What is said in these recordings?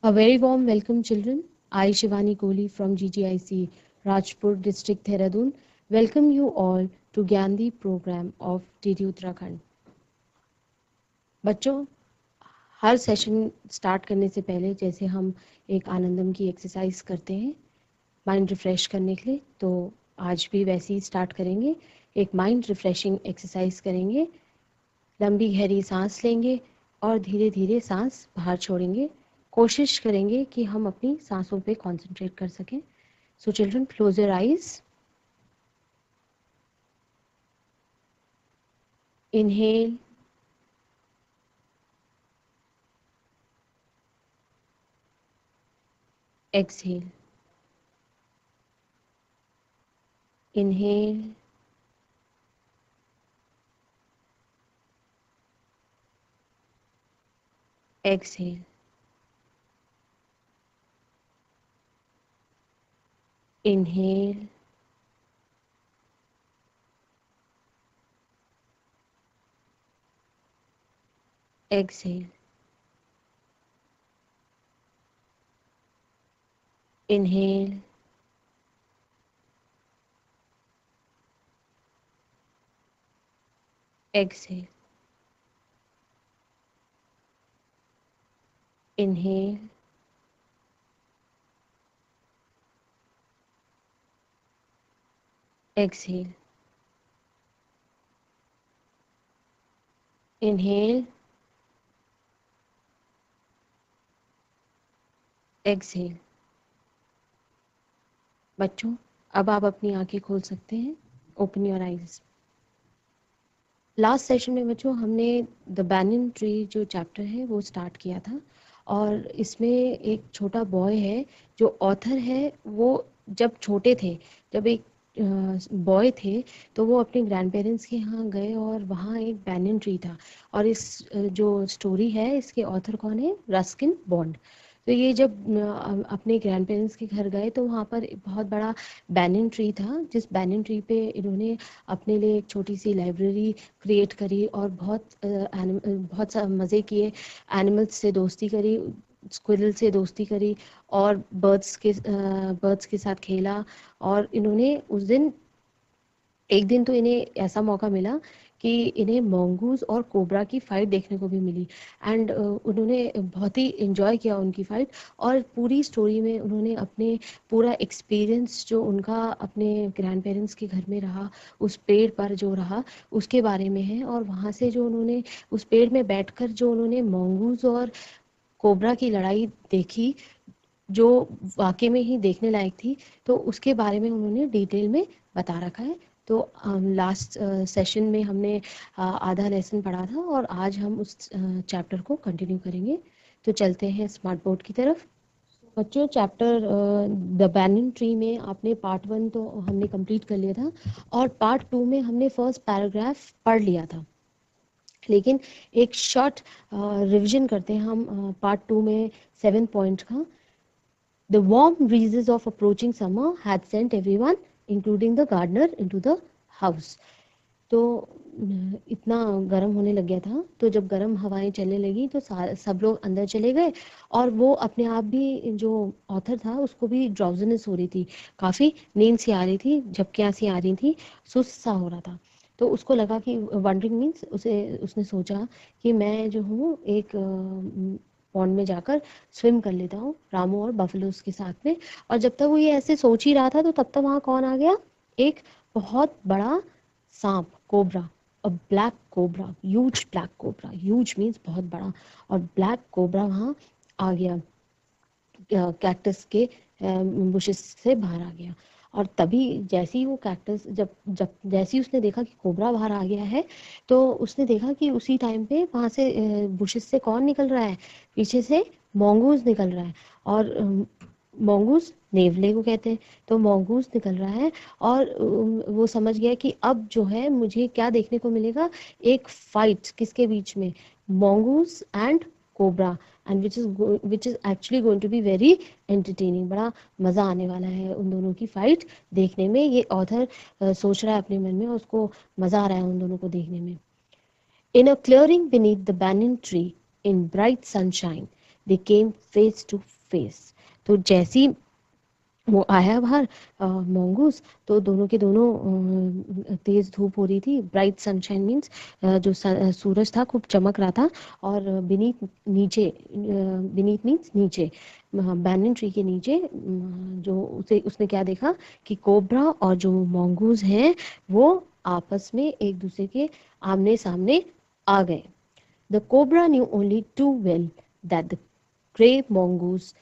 A very warm welcome, children. I, Shivani Kohli from GGIC Rajpur District, Dehradun, welcome you all to Gandhi program of DD Uttarakhand. बच्चों, हर session start करने से पहले जैसे हम एक आनंदम की एक्सरसाइज करते हैं माइंड रिफ्रेश करने के लिए, तो आज भी वैसे ही स्टार्ट करेंगे। एक माइंड रिफ्रेशिंग एक्सरसाइज करेंगे। लंबी गहरी सांस लेंगे और धीरे धीरे सांस बाहर छोड़ेंगे। कोशिश करेंगे कि हम अपनी सांसों पे कंसंट्रेट कर सकें। So children, close your eyes. Inhale, exhale, inhale, exhale, inhale, exhale, inhale, exhale, inhale, exhale, inhale, exhale। बच्चों, अब आप अपनी आंखें खोल सकते हैं। Open your eyes. Last session में बच्चों हमने द बैनियन ट्री जो चैप्टर है वो स्टार्ट किया था, और इसमें एक छोटा बॉय है जो ऑथर है। वो जब छोटे थे, जब एक बॉय थे, तो वो अपने ग्रैंड पेरेंट्स के यहाँ गए और वहाँ एक बैनियन ट्री था। और इस जो स्टोरी है इसके ऑथर कौन है? Ruskin bond. तो ये जब अपने ग्रैंड पेरेंट्स के घर गए तो वहाँ पर एक बहुत बड़ा बैनियन ट्री था, जिस बैनियन ट्री पे इन्होंने अपने लिए एक छोटी सी लाइब्रेरी क्रिएट करी और बहुत मज़े किए। एनिमल्स से दोस्ती करी, स्क्विरल से दोस्ती करी और बर्ड्स के साथ खेला। और इन्होंने उस दिन, एक दिन तो इन्हें ऐसा मौका मिला कि इन्हें मोंगूज और कोबरा की फाइट देखने को भी मिली। एंड उन्होंने बहुत ही इन्जॉय किया उनकी फाइट। और पूरी स्टोरी में उन्होंने अपने पूरा एक्सपीरियंस जो उनका अपने ग्रैंड पेरेंट्स के घर में रहा, उस पेड़ पर जो रहा, उसके बारे में है। और वहाँ से जो उन्होंने उस पेड़ में बैठकर जो उन्होंने मोंगूज और कोबरा की लड़ाई देखी, जो वाकई में ही देखने लायक थी, तो उसके बारे में उन्होंने डिटेल में बता रखा है। तो लास्ट सेशन में हमने आधा लेसन पढ़ा था और आज हम उस चैप्टर को कंटिन्यू करेंगे। तो चलते हैं स्मार्ट बोर्ड की तरफ। बच्चों, चैप्टर द बैनियन ट्री में आपने पार्ट 1 तो हमने कंप्लीट कर लिया था, और पार्ट 2 में हमने फर्स्ट पैराग्राफ पढ़ लिया था। लेकिन एक शॉर्ट रिवीजन करते हैं हम पार्ट 2 में 7 पॉइंट का। The warm breezes of approaching summer had sent everyone, including the gardener, into the house. तो इतना गर्म होने लग गया था, तो जब गर्म हवाएं चलने लगी तो सब लोग अंदर चले गए। और वो अपने आप भी, जो ऑथर था उसको भी ड्राउजीनेस हो रही थी, काफ़ी नींद सी आ रही थी, झपकियाँ सी आ रही थी, सुस्त सा हो रहा था। तो उसको लगा कि वंडरिंग मीन्स उसने सोचा कि मैं जो हूँ एक पॉन्ड में जाकर स्विम कर लेता हूँ रामू और बफलोज के साथ में। और जब तक वो ये ऐसे सोच ही रहा था, तो तब तक वहाँ कौन आ गया? एक बहुत बड़ा सांप, कोबरा, अ black cobra, huge black cobra, huge means बहुत बड़ा, और ब्लैक कोबरा वहाँ आ गया, कैक्टस के बुशेस से बाहर आ गया। और तभी जैसे ही वो कैक्टस, जब जब जैसे ही उसने देखा कि कोबरा बाहर आ गया है, तो उसने देखा कि उसी टाइम पे वहाँ से बुशेस से कौन निकल रहा है? पीछे से मोंगूज निकल रहा है। और मोंगूज नेवले को कहते हैं। तो मोंगूज निकल रहा है, और वो समझ गया कि अब जो है मुझे क्या देखने को मिलेगा? एक फाइट किसके बीच में? Mongoose and cobra. And which is actually going to be very entertaining. बड़ा मज़ा आने वाला है उन दोनों की फाइट देखने में। ये ऑथर सोच रहा है अपने मन में, और उसको मज़ा आ रहा है उन दोनों को देखने में। In a clearing beneath the banyan tree, in bright sunshine, they came face to face. तो जैसी वो आया बाहर मोंगूस, तो दोनों के दोनों तेज धूप हो रही थी, ब्राइट सनशाइन मीन्स जो सूरज था खूब चमक रहा था, और बीनीथ नीचे, बीनीथ मीन्स नीचे, बैनियन ट्री के नीचे जो उसने क्या देखा कि कोबरा और जो मोंगूस हैं वो आपस में एक दूसरे के आमने सामने आ गए. The cobra knew only too well that the grey mongoose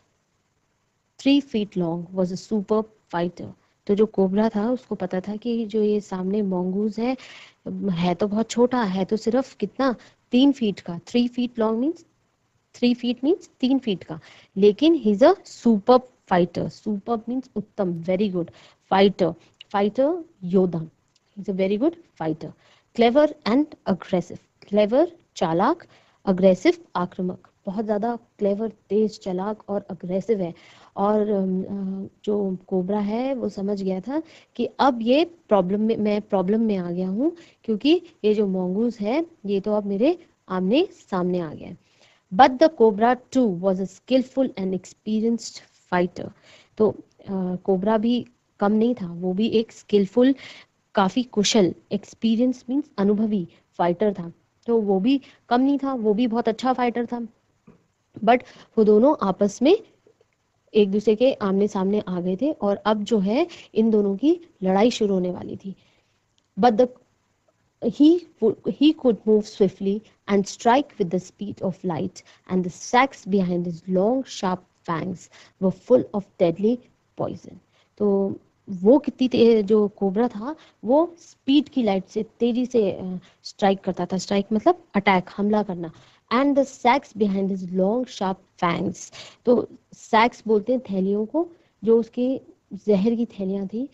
3 feet long was a superb fighter. तो जो कोबरा था उसको पता था कि जो ये सामने मोंगूज है तो बहुत छोटा है, तो सिर्फ कितना 3 फीट का. 3 feet long means 3 feet means 3 feet का, लेकिन he is a super fighter. Super means उत्तम, वेरी गुड. फाइटर, फाइटर योद्धा. He is a very good fighter. Clever and aggressive. Clever चालाक, अग्रेसिव आक्रामक. बहुत ज़्यादा क्लेवर, तेज, चालाक और अग्रेसिव है. और जो कोबरा है वो समझ गया था कि अब ये मैं प्रॉब्लम में आ गया हूँ, क्योंकि ये जो मोंगूज है ये तो अब मेरे आमने सामने आ गया है. But the cobra too was a skillful and experienced fighter. तो कोबरा भी कम नहीं था, वो भी एक स्किलफुल, काफी कुशल, एक्सपीरियंस मीन्स अनुभवी फाइटर था. तो वो भी कम नहीं था, वो भी बहुत अच्छा फाइटर था. बट वो दोनों आपस में एक दूसरे के आमने सामने आ गए थे, और अब जो है इन दोनों की लड़ाई शुरू होने वाली थी. But the he could move swiftly and strike with the speed of light, and the sacs behind his long sharp fangs were full of deadly poison. तो वो जो कोबरा था वो स्पीड की लाइट से तेजी से स्ट्राइक करता था. स्ट्राइक मतलब अटैक, हमला करना. And the sacks behind his long sharp fangs. तो सैक्स बोलते हैं थैलियों को, जो उसके जहर की थैलियां थी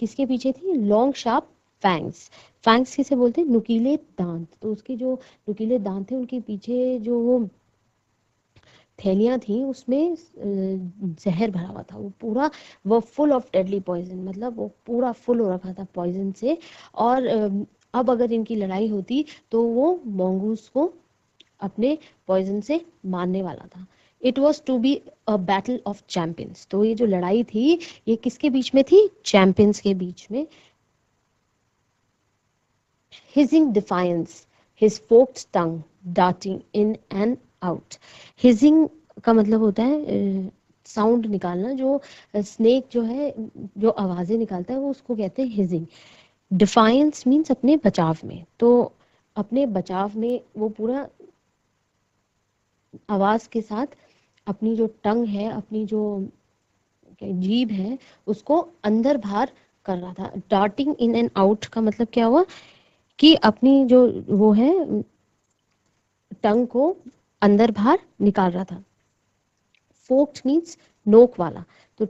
किसके पीछे थी? Long sharp fangs. फैंग्स किसे बोलते हैं? नुकीले दांत. तो उसके जो नुकीले दांत थे उनके पीछे जो वो थैलियां थी उसमें जहर भरा हुआ था. वो पूरा वो फुल ऑफ डेडली पॉइजन, मतलब वो पूरा फुल हो रखा था पॉइजन से. और अब अगर इनकी लड़ाई होती तो वो मोंगूस को अपने पॉइजन से मारने वाला था. It was to be a battle of champions. तो ये जो लड़ाई थी ये किसके बीच में थी? चैंपियंस के बीच में. Hissing defiance, his forked tongue darting in and out. Hissing का मतलब होता है साउंड निकालना. जो स्नेक जो है जो आवाजें निकालता है वो उसको कहते हैं हिजिंग. डिफाइंस मीन्स अपने बचाव में. तो अपने बचाव में वो पूरा आवाज के साथ अपनी जो टंग है, अपनी जो जीभ है, उसको अंदर बाहर कर रहा था. डार्टिंग इन एंड आउट का मतलब क्या हुआ कि अपनी जो वो है टंग को अंदर बाहर निकाल रहा था. फोक्ड मीन्स नोक वाला. तो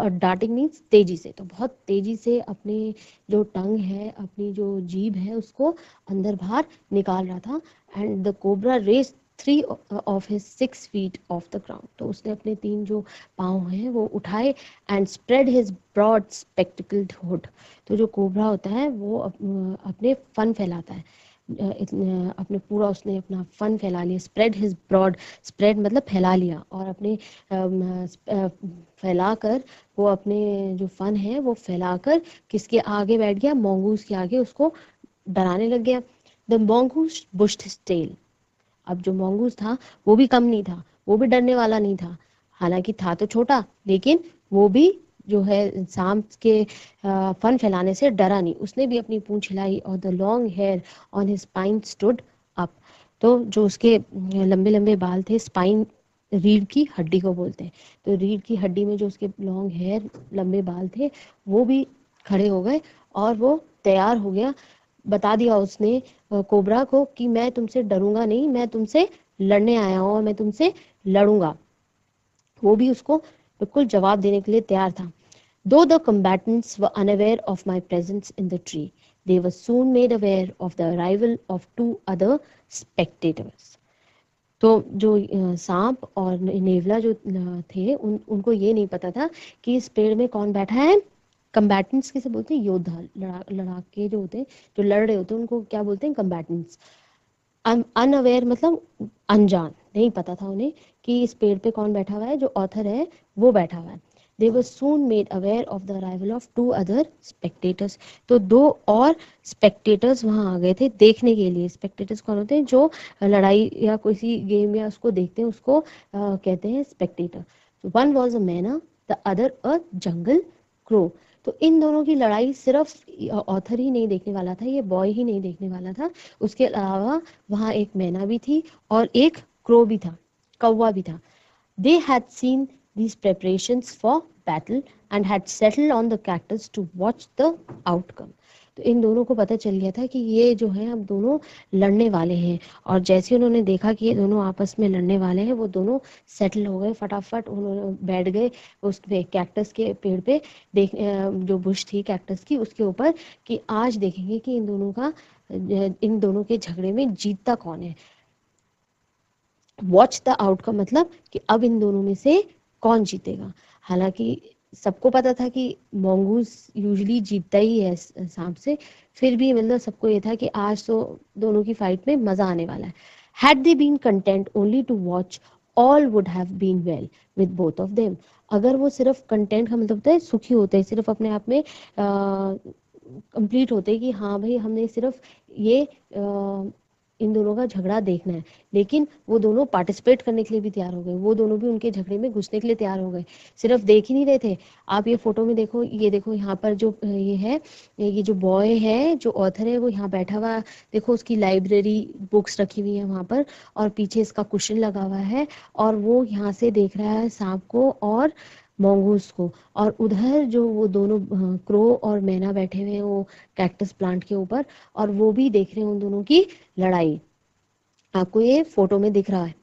डार्टिंग मीन्स तेजी से. तो बहुत तेजी से अपने जो टंग है, अपनी जो जीभ है, उसको अंदर बाहर निकाल रहा था. And the cobra raised 3 of his 6 feet off the ground. तो उसने अपने 3 जो पाँव हैं वो उठाए. And spread his broad spectacled hood. तो जो कोबरा होता है वो अपने फन फैलाता है. अपने पूरा उसने अपना फन फैला लिया. स्प्रेड हिज ब्रॉड, स्प्रेड मतलब फैला लिया, और अपने फैलाकर वो अपने जो फन है वो फैलाकर किसके आगे बैठ गया? मोंगूस के आगे उसको डराने लग गया. The mongoose bushed his tail. अब जो मोंगूस था वो भी कम नहीं था, वो भी डरने वाला नहीं था. हालांकि था तो छोटा, लेकिन वो भी जो है सांप के फन फैलाने से डरा नहीं. उसने भी अपनी पूंछ हिलाई, और the long hair on his spine stood up. तो जो उसके लंबे लंबे बाल थे, स्पाइन रीढ़ की हड्डी को बोलते हैं. तो रीढ़ की हड्डी में जो उसके लॉन्ग हेयर, लंबे बाल थे, वो भी खड़े हो गए, और वो तैयार हो गया. बता दिया उसने कोबरा को कि मैं तुमसे डरूंगा नहीं, मैं तुमसे लड़ने आया हूँ और मैं तुमसे लड़ूंगा. वो भी उसको बिल्कुल जवाब देने के लिए तैयार था. Though the combatants were unaware of my presence in the tree, they were soon made aware of the arrival of 2 other spectators. तो जो सांप और नेवला जो थे उनको ये नहीं पता था कि इस पेड़ में कौन बैठा है. कंबैटेंट्स किसे बोलते हैं? योद्धा, लड़ाके जो होते हैं, जो लड़ रहे होते हैं, उनको क्या बोलते हैं? कंबैटेंट्स. अनअवेयर मतलब अनजान, नहीं पता था उन्हें कि इस पेड़ पे कौन बैठा हुआ है, जो ऑथर है वो बैठा हुआ है। They were soon made aware of the arrival of two other spectators. तो दो और spectators वहां आ गए थे देखने के लिए। spectators कौन होते हैं, जो लड़ाई या किसी गेम या उसको देखते हैं, उसको कहते हैं spectator. So one was a मैना, the other a jungle crow. तो इन दोनों की लड़ाई सिर्फ ऑथर ही नहीं देखने वाला था, ये बॉय ही नहीं देखने वाला था, उसके अलावा वहां एक मैना भी थी और एक क्रो भी था, कौवा भी था। They had seen these preparations for battle and had settled on the cactus to watch the outcome. तो इन दोनों को पता चल गया था कि ये जो है अब दोनों लड़ने वाले हैं, और जैसे उन्होंने देखा कि ये दोनों आपस में लड़ने वाले हैं, वो दोनों सेटल हो गए, फटाफट उन्होंने बैठ गए उस पे कैक्टस के पेड़ पे, देख जो बुश थी कैक्टस की उसके ऊपर, कि आज देखेंगे कि इन दोनों के झगड़े में जीतता कौन है। वॉच द आउटकम मतलब कि अब इन दोनों में से कौन जीतेगा। हालांकि सबको पता था कि मोंगूस यूजुअली जीतता ही है सांप से, फिर भी मतलब सबको ये था कि आज तो दोनों की फाइट में मजा आने वाला है। Had they been content only to watch, all would have been well with both of them. अगर वो सिर्फ कंटेंट का मतलब होता है सुखी होते हैं, सिर्फ अपने आप में कंप्लीट होते कि हाँ भाई हमने सिर्फ ये इन दोनों का झगड़ा देखना है, लेकिन वो दोनों पार्टिसिपेट करने के लिए भी तैयार हो गए, वो दोनों भी उनके झगड़े में घुसने के लिए तैयार हो गए, सिर्फ देख ही नहीं रहे थे। आप ये फोटो में देखो, ये देखो यहाँ पर जो ये है, ये जो बॉय है, जो ऑथर है, वो यहाँ बैठा हुआ, देखो उसकी लाइब्रेरी बुक्स रखी हुई है वहां पर, और पीछे इसका कुशन लगा हुआ है, और वो यहाँ से देख रहा है सांप को और मोंगूस को, और उधर जो वो दोनों क्रो और मैना बैठे हुए हैं वो कैक्टस प्लांट के ऊपर, और वो भी देख रहे हैं उन दोनों की लड़ाई। आपको ये फोटो में दिख रहा है।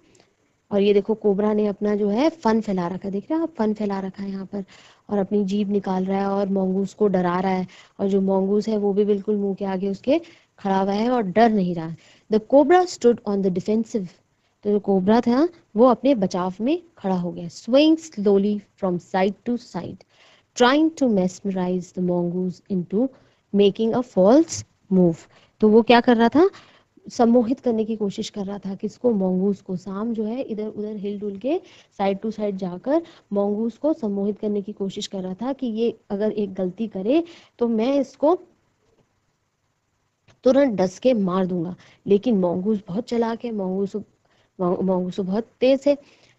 और ये देखो कोबरा ने अपना जो है फन फैला रखा है, देख रहे हैं आप, फन फैला रखा है यहाँ पर, और अपनी जीभ निकाल रहा है और मोंगूस को डरा रहा है, और जो मोंगूस है वो भी बिल्कुल मुंह के आगे उसके खड़ा हुआ है और डर नहीं रहा। The cobra stood on the defensive. तो जो कोबरा था वो अपने बचाव में खड़ा हो गया। Swing slowly from side to side, trying to mesmerize the mongoose into making a false move। तो वो क्या कर रहा था, सम्मोहित करने की कोशिश कर रहा था किसको, मोंगूस को। सांप जो है इधर उधर हिल डुल के साइड टू साइड जाकर मोंगूस को सम्मोहित करने की कोशिश कर रहा था कि ये अगर एक गलती करे तो मैं इसको तुरंत डस के मार दूंगा। लेकिन मोंगूस बहुत चालाक है, मोंगूस बहुत तेज है।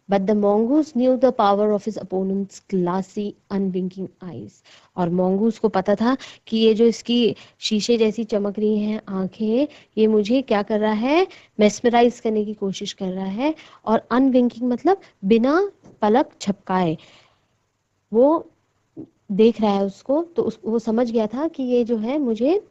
But the mongoose knew the power of his opponent's glassy unwinking eyes. और मोंगूस को पता था कि ये जो इसकी शीशे जैसी चमक रही हैं आंखें, ये मुझे क्या कर रहा है, मेस्मराइज करने की कोशिश कर रहा है। और अनविंकिंग मतलब बिना पलक झपकाए वो देख रहा है उसको, तो वो समझ गया था कि ये जो है मुझे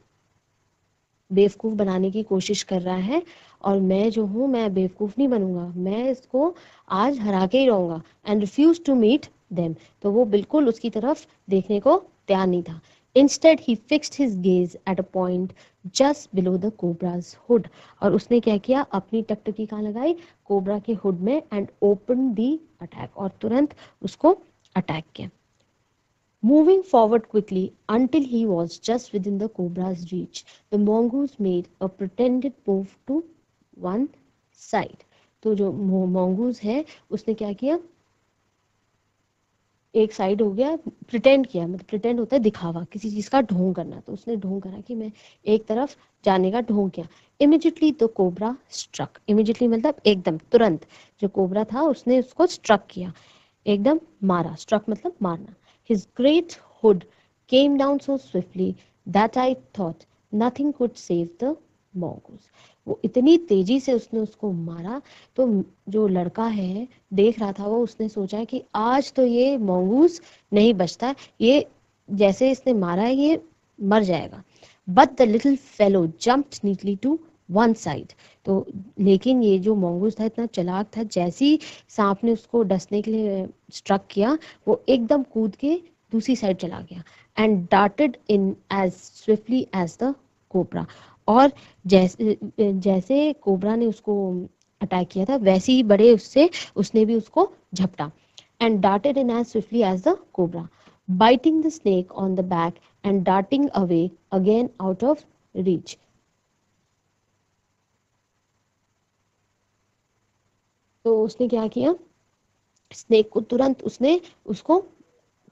बेवकूफ बनाने की कोशिश कर रहा है, और मैं जो हूँ मैं बेवकूफ नहीं बनूंगा, मैं इसको आज हरा के ही रहूंगा। And refuse to meet them. तो वो बिल्कुल उसकी तरफ देखने को तैयार नहीं था। Instead he fixed his gaze at a point just below the cobras hood. और उसने क्या किया, अपनी टकटकी कहाँ लगाई, कोबरा के हुड में, एंड ओपन दी अटैक, और तुरंत उसको अटैक किया। Moving forward quickly until he was just within the cobra's reach, the mongoose made a pretended move to one side. तो जो mongoose है उसने क्या किया, एक साइड हो गया, प्रिटेंड किया, मतलब प्रिटेंड होता है दिखावा, किसी चीज का ढोंग करना, तो उसने ढोंग करा कि मैं एक तरफ जाने का ढोंग किया। Immediately the cobra struck. Immediately मतलब एकदम तुरंत, जो कोबरा था उसने उसको स्ट्रक किया, एकदम मारा। स्ट्रक मतलब मारना। His great hood came down so swiftly that I thought nothing could save the mongoose। वो इतनी तेजी से उसने उसको मारा, तो जो लड़का है देख रहा था वो, उसने सोचा कि आज तो ये mongoose नहीं बचता, ये जैसे इसने मारा है ये मर जाएगा। But the little fellow jumped neatly to one side। तो लेकिन ये जो mongoose था इतना चालाक था, जैसे ही सांप ने उसको डसने के लिए स्ट्रक किया, वो एकदम कूद के दूसरी साइड चला गया। And darted in as swiftly as the cobra. और जैसे जैसे कोबरा ने उसको अटैक किया था, वैसे ही बड़े उससे उसने भी उसको झपटा। And darted in as swiftly as the cobra, biting the snake on the back and darting away again out of reach। तो उसने क्या किया, स्नेक को तुरंत उसने उसको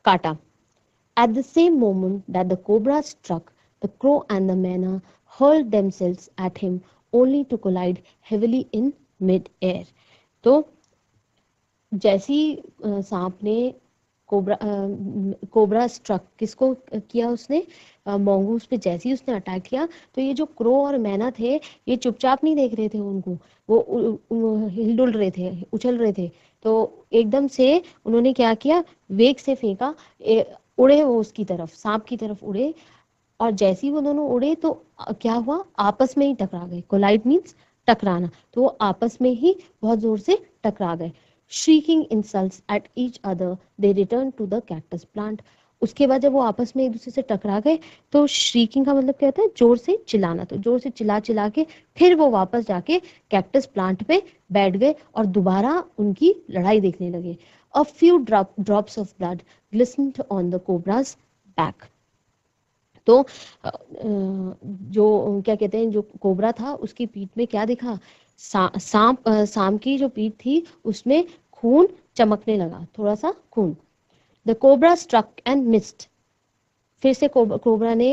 काटा। At the same moment that the cobra struck, the crow and the manna hurled themselves at him only to collide heavily in mid-air. तो जैसी सांप ने कोबरा स्ट्रक किसको किया उसने, मोंगूस पे जैसे ही उसने अटैक किया, तो ये जो क्रो और मैना थे ये चुपचाप नहीं देख रहे थे उनको, वो हिलडुल रहे थे, उछल रहे थे। तो एकदम से उन्होंने क्या किया, वेग से फेंका, उड़े वो उसकी तरफ, सांप की तरफ उड़े। और जैसे ही वो दोनों उड़े तो क्या हुआ, आपस में ही टकरा गए। कोलाइड मीन्स टकराना, तो वो आपस में ही बहुत जोर से टकरा गए। shrieking insults at each other they returned to the cactus plant. उसके बाद जब वो आपस में एक दूसरे से टकरा गए तो श्रीकिंग का मतलब क्या होता है, जोर से चिल्लाना। तो जोर से चिल्ला चिल्ला के फिर वो वापस जाके कैक्टस प्लांट पे बैठ गए और दोबारा उनकी लड़ाई देखने लगे। A few drops of blood glistened on the cobra's back. तो जो क्या कहते हैं, जो कोबरा था उसकी पीठ में क्या दिखा, सांप की जो पीठ थी उसमें खून चमकने लगा, थोड़ा सा खून। The cobra struck and missed, फिर से कोबरा ने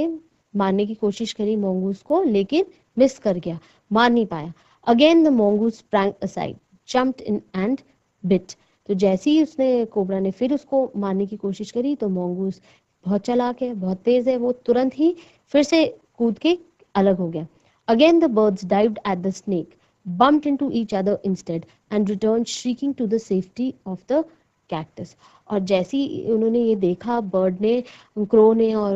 मारने की कोशिश करी मोंगूस को, लेकिन मिस कर गया, मार नहीं पाया। Again the मोंगूस sprang aside, jumped in and bit. तो जैसे ही उसने कोबरा ने फिर उसको मारने की कोशिश करी तो मोंगूस बहुत चालाक है, बहुत तेज है, वो तुरंत ही फिर से कूद के अलग हो गया। Again the birds dived at the snake, bumped into each other instead and returned shrieking to the safety of the cactus. और जैसे ही उन्होंने ये देखा, बर्ड ने, क्रो ने और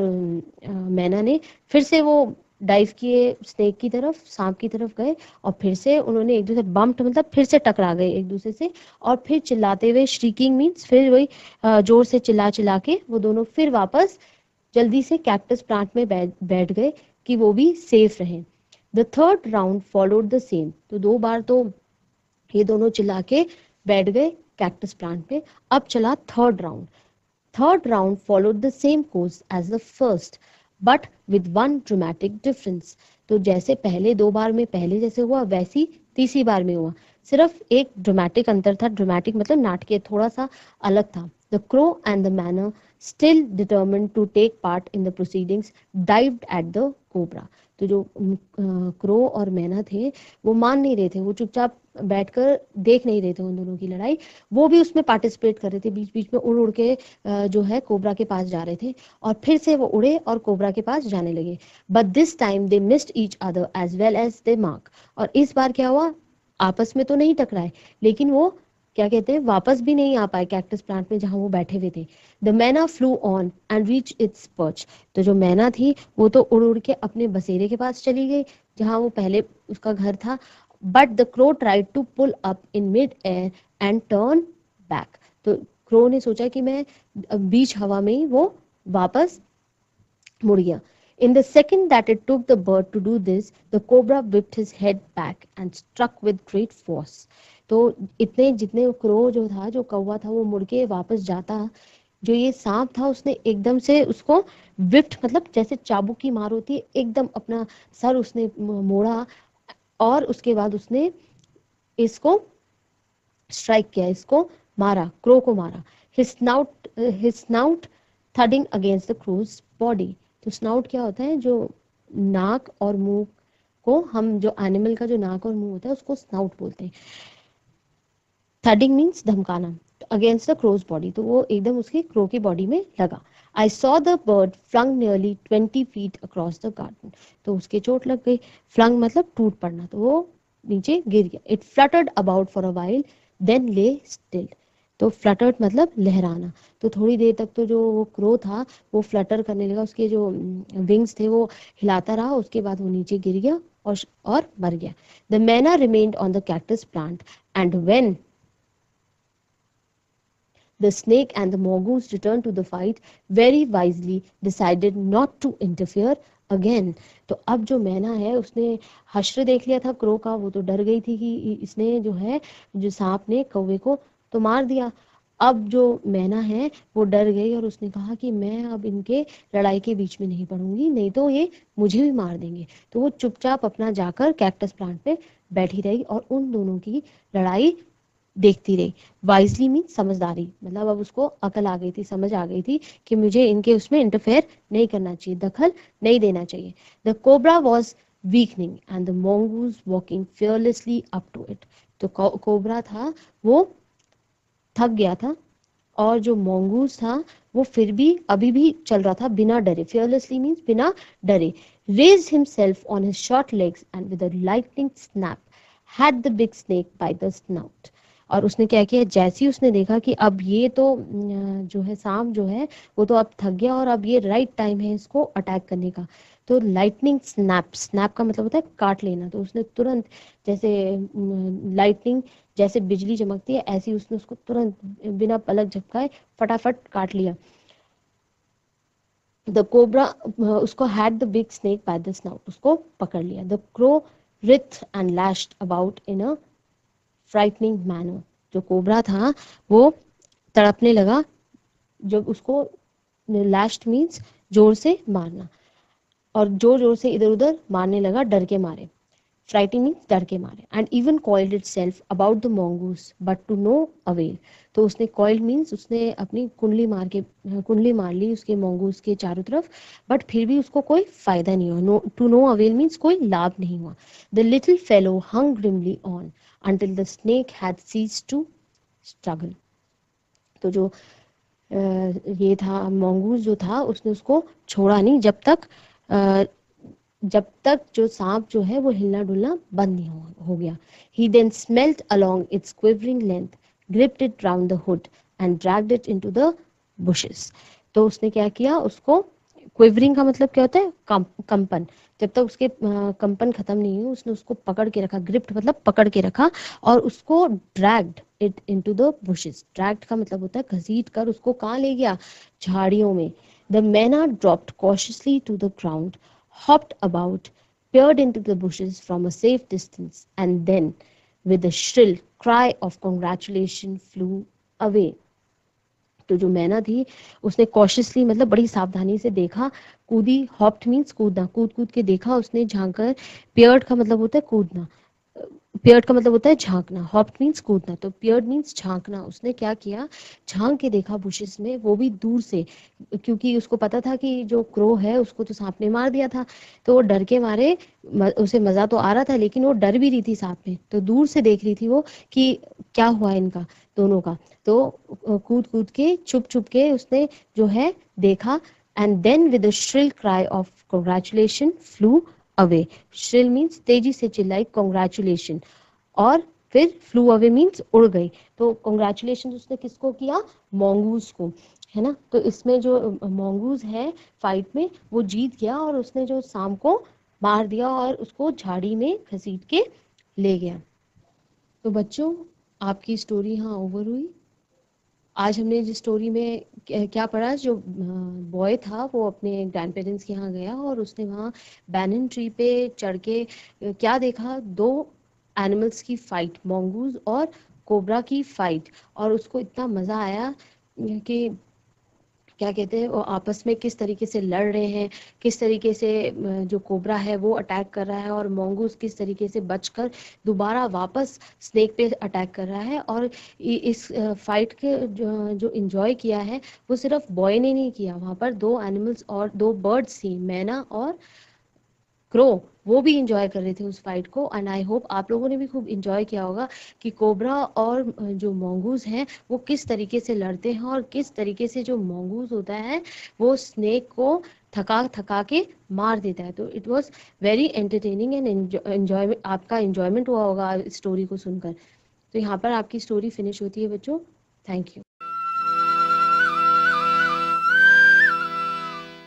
मैना ने, फिर से वो डाइव किए स्नेक की तरफ, सांप की तरफ गए और फिर से उन्होंने एक दूसरे बम्प मतलब फिर से टकरा गए एक दूसरे से। और फिर चिल्लाते हुए, श्रीकिंग मीन्स फिर वही जोर से चिल्ला चिल्ला के वो दोनों फिर वापस जल्दी से कैक्टस प्लांट में बैठ गए कि वो भी सेफ रहे। The third round followed the same, तो 2 बार तो ये दोनों चिल्ला के बैठ गए कैक्टस प्लांट पे। अब चला third round. Third round followed the same course as the first but with one dramatic difference. तो जैसे पहले 2 बार में पहले जैसे हुआ वैसी तीसरी बार में हुआ, सिर्फ एक ड्रामेटिक अंतर था। ड्रामेटिक मतलब नाटकीय, थोड़ा सा अलग था। The crow and the manner still determined to take part in the proceedings dived at the cobra. तो जो क्रो और मैना थे वो मान नहीं रहे थे, वो चुपचाप बैठकर देख नहीं रहे थे उन दोनों की लड़ाई, वो भी उसमें पार्टिसिपेट कर रहे थे। बीच बीच में उड़ उड़ के जो है कोबरा के पास जा रहे थे और फिर से वो उड़े और कोबरा के पास जाने लगे। But this time they missed each other as well as they mark. और इस बार क्या हुआ, आपस में तो नहीं टकराए लेकिन वो क्या कहते हैं, वापस भी नहीं आ पाए कैक्टस प्लांट में जहां वो बैठे हुए थे। द मैना flu on and reach its perch. तो जो मैना थी वो तो उड़ उड़ के अपने बसेरे के पास चली गई जहां वो पहले उसका घर था। But the crow tried to pull up in mid air and turn back. तो क्रो ने सोचा कि मैं बीच हवा में ही वो वापस मुड़ गया। In the second that it took the bird to do this, the cobra whipped his head back and struck with great force. तो इतने जितने क्रो जो था, जो कौवा था, वो मुड़ के वापस जाता, जो ये सांप था उसने एकदम से उसको विप्ट मतलब जैसे चाबुक की मार होती है, एकदम अपना सर उसने मोड़ा और उसके बाद उसने इसको स्ट्राइक किया, इसको मारा, क्रो को मारा। his snout thudding against the crow's body. तो स्नाउट क्या होता है, जो नाक और मुंह को, हम जो एनिमल का जो नाक और मुंह होता है उसको स्नाउट बोलते हैं। थडिंग मीन्स धमकाना। अगेंस्ट द क्रोज बॉडी, तो वो एकदम उसकी क्रो की बॉडी में लगा। I saw the bird flung nearly 20 feet across the garden. तो उसके चोट लग गई। फ्लंग मतलब टूट पड़ना, तो वो नीचे गिर गया। It fluttered about for a while then lay still. तो फ्लटर्ड मतलब लहराना। तो थोड़ी देर तक तो जो वो क्रो था वो फ्लटर करने लगा, उसके जो विंग्स थे वो हिलाता रहा, उसके बाद वो नीचे गिर गया और मर गया। द मैना remained on the cactus plant and when the snake and the mongoose returned to the fight very wisely decided not to interfere again. तो अब जो मैना है उसने हश्र देख लिया था क्रो का, वो तो डर गई थी कि इसने जो है, जो सांप ने कौवे को तो मार दिया। अब जो मैना है वो डर गई और उसने कहा कि मैं अब इनके लड़ाई के बीच में नहीं पड़ूंगी, नहीं तो ये मुझे भी मार देंगे। तो वो चुपचाप अपना जाकर कैक्टस प्लांट पे बैठी रही और उन दोनों की लड़ाई देखती रही। वाइजली मीन्स समझदारी, मतलब अब उसको अकल आ गई थी, समझ आ गई थी कि मुझे इनके उसमें इंटरफेयर नहीं करना चाहिए, दखल नहीं देना चाहिए। The cobra was weakening and the mongoose walking fearlessly up to it. तो कोबरा था वो थक गया था, और जो mongoose था वो फिर भी अभी भी चल रहा था बिना डरे। fearlessly मीन्स बिना डरे। raised himself on his short legs and with a lightning snap had the big snake by the snout। और उसने क्या किया, जैसे ही उसने देखा कि अब ये तो जो है सांप जो है वो तो अब थक गया और अब ये राइट टाइम है इसको अटैक करने का, तो लाइटनिंग स्नैप, स्नैप का मतलब होता है काट लेना, तो उसने तुरंत जैसे लाइटनिंग, जैसे बिजली चमकती है ऐसे ही उसने उसको तुरंत बिना पलक झपकाए फटाफट काट लिया। द कोबरा उसको had the big snake by the snout, उसको पकड़ लिया। The crow writhed and lashed about in a frightening manner। जो कोबरा था वो तड़पने लगा, जब उसको लैश्ड मीन्स जोर से मारना, और जोर जोर से इधर उधर मारने लगा डर के मारे। फ्राइटिंग मीन्स डर के मारे। And even coiled itself about the mongoose but to no avail. तो उसने कॉइल्ड मीन्स उसने अपनी कुंडली मार ली उसके mongoose के चारों तरफ, बट फिर भी उसको कोई फायदा नहीं हुआ। टू नो अवेल मीन्स कोई लाभ नहीं हुआ। The little fellow hung grimly on until the snake had ceased to struggle। तो जो ये था mongoose जो था उसने उसको छोड़ा नहीं जब तक जो सांप जो है वो हिलना डुलना बंद नहीं हो गया। He then smelt along its quivering length, gripped it round the hood and dragged it into the bushes। तो उसने क्या किया, उसको क्विवरिंग का मतलब क्या होता है, कंपन, जब तक उसके कंपन खत्म नहीं हुई उसने उसको पकड़ के रखा, ग्रिप्ट मतलब पकड़ के रखा, और उसको dragged it into the bushes. Dragged का मतलब होता है घसीट कर उसको कहाँ ले गया, झाड़ियों में। The myna dropped cautiously to the ground, hopped about, peered into the bushes from a safe distance, and then, with a shrill cry of congratulation, flew away। तो जो मैना थी उसने कॉशियसली मतलब बड़ी सावधानी से देखा, कूदी, हॉप्ड मीन्स कूदना, कूद कूद के देखा उसने, झांक कर। पेयर्ड का मतलब होता है कूदना, पियर्ड का मतलब होता है झांकना, हॉप्ड मीन्स कूदना, तो पियर्ड मीन्स झांकना। उसने क्या किया, झांक के देखा बुशेस में, वो भी दूर से, क्योंकि उसको पता था कि जो क्रो है उसको तो सांप ने मार दिया था, तो वो डर के मारे, उसे मजा तो आ रहा था लेकिन वो डर भी रही थी सांप में, तो दूर से देख रही थी वो कि क्या हुआ इनका दोनों का। तो कूद कूद के छुप छुप के उसने जो है देखा, and then with a shrill cry of congratulation flew away. Shrill means तेजी से चिल्लाई, कॉन्ग्रेचुलेशन, और फिर फ्लू अवे मीन्स उड़ गई। तो कॉन्ग्रेचुलेशन उसने किसको किया, mongoose को, है ना। तो इसमें जो mongoose है फाइट में वो जीत गया और उसने जो सांप को मार दिया और उसको झाड़ी में घसीट के ले गया। तो बच्चों आपकी स्टोरी यहाँ ओवर हुई। आज हमने जिस स्टोरी में क्या पढ़ा, जो बॉय था वो अपने ग्रैंड पेरेंट्स के यहाँ गया और उसने वहाँ बैनन ट्री पे चढ़ के क्या देखा, दो एनिमल्स की फाइट, mongoose और कोबरा की फाइट, और उसको इतना मज़ा आया कि क्या कहते हैं वो आपस में किस तरीके से लड़ रहे हैं, किस तरीके से जो कोबरा है वो अटैक कर रहा है और mongoose किस तरीके से बचकर दोबारा वापस स्नेक पे अटैक कर रहा है। और इस फाइट के जो एंजॉय किया है वो सिर्फ बॉय ने नहीं किया, वहाँ पर दो एनिमल्स और दो बर्ड्स थी, मैना और क्रो, वो भी इंजॉय कर रहे थे उस फाइट को। एंड आई होप आप लोगों ने भी खूब इंजॉय किया होगा कि कोबरा और जो mongoose हैं वो किस तरीके से लड़ते हैं और किस तरीके से जो mongoose होता है वो स्नेक को थका थका के मार देता है। तो it was very entertaining and enjoyment, आपका इंजॉयमेंट हुआ होगा स्टोरी को सुनकर। तो यहाँ पर आपकी स्टोरी फिनिश होती है बच्चों। Thank you.